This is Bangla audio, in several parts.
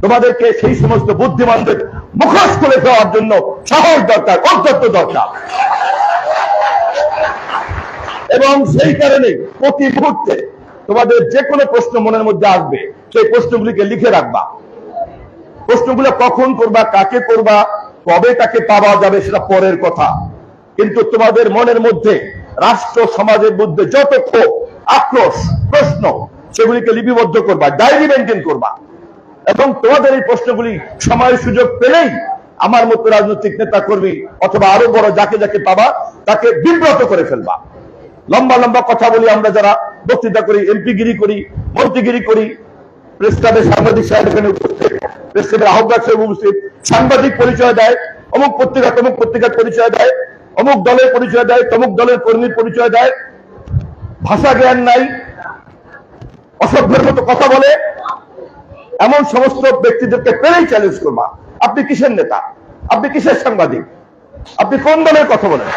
তোমাদেরকে সেই সমস্ত বুদ্ধিমানদের মুখোশ করে দেওয়ার জন্য সাহস দরকার, ঔদ্ধত্য দরকার। এবং সেই কারণে প্রতি মুহূর্তে তোমাদের যে কোনো প্রশ্ন মনের মধ্যে আসবে, সেই প্রশ্নগুলিকে লিখে রাখবা। প্রশ্নগুলো কখন করবা, কাকে করবা, কবে তাকে পাওয়া যাবে সেটা পরের কথা, কিন্তু তোমাদের মনের মধ্যে রাষ্ট্র সমাজের মধ্যে যত ক্ষোভ, আক্রোশ, প্রশ্ন, সেগুলিকে লিপিবদ্ধ করবা, ডায়েরি মেনটেন করবা। এবং তোমাদের এই প্রশ্নগুলি সময় সুযোগ পেলেই আমার মতো রাজনৈতিক নেতা কর্মী অথবা আরো বড় যাকে যাকে পাবা তাকে বিব্রত করে ফেলবা। লম্বা লম্বা কথা বলি আমরা, যারা বক্তৃতা করি, এমপিগিরি করি, মন্ত্রীগিরি করি, প্রেস ক্লাবের সাংবাদিক সাহেব এখানে উপস্থিত, প্রেস ক্লাবের আহ্বায়ক সাহেব উপস্থিত, সাংবাদিক পরিচয় দেয়, অমুক পত্রিকা তমুক পত্রিকার পরিচয় দেয়, অমুক দলের পরিচয় দেয়, তমুক দলের কর্মীর পরিচয় দেয়, ভাষা জ্ঞান নাই, অসভ্যের মতো কথা বলে, এমন সমস্ত ব্যক্তিদেরকে পেলেই চ্যালেঞ্জ করবা। আপনি কিসের নেতা, আপনি কিসের সাংবাদিক, আপনি কোন দলের কথা বলেন?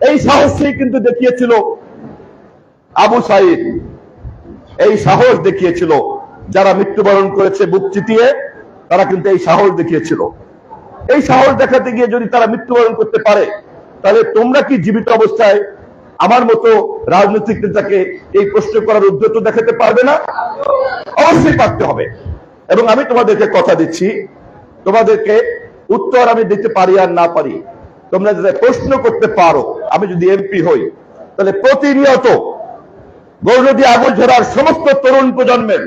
এই সাহসই কিন্তু দেখিয়েছিল আবু সাইদ, এই সাহস দেখিয়েছিল যারা মৃত্যুবরণ করেছে বুক চিতিয়ে, তারা কিন্তু এই সাহস দেখিয়েছিল। এই সাহস দেখাতে গিয়ে যদি তারা মৃত্যুবরণ করতে পারে, তাহলে তোমরা কি জীবিত অবস্থায় আমার মতো রাজনৈতিক নেতাকে এই প্রশ্ন করার উদ্যত দেখাতে পারবে না? অবশ্যই পারতে হবে। এবং আমি তোমাদেরকে কথা দিচ্ছি, তোমাদেরকে উত্তর আমি দিতে পারি আর না পারি, তোমরা যদি প্রশ্ন করতে পারো, আমি যদি এমপি হই, তাহলে প্রতিনিয়ত গৌরনদী আগুন ঝরার সমস্ত তরুণ প্রজন্মের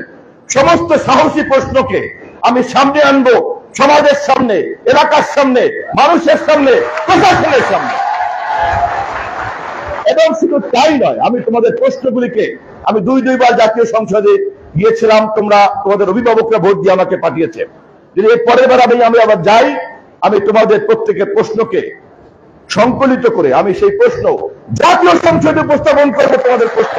সমস্ত সাহসী প্রশ্নকে আমি সামনে আনবো, সমাজের সামনে, এলাকার সামনে, মানুষের সামনে, প্রশাসনের সামনে। এবং শুধু তাই নয়, আমি তোমাদের প্রশ্নগুলিকে, আমি দুইবার জাতীয় সংসদে গিয়েছিলাম, তোমাদের অভিভাবকরা ভোট দিয়ে আমাকে পাঠিয়েছে। যদি এর পরের বার আমি আবার যাই, আমি তোমাদের প্রত্যেকের প্রশ্নকে সংকলিত করে আমি সেই প্রশ্ন জাতীয় সংসদে উপস্থাপন করবো। তোমাদের প্রশ্ন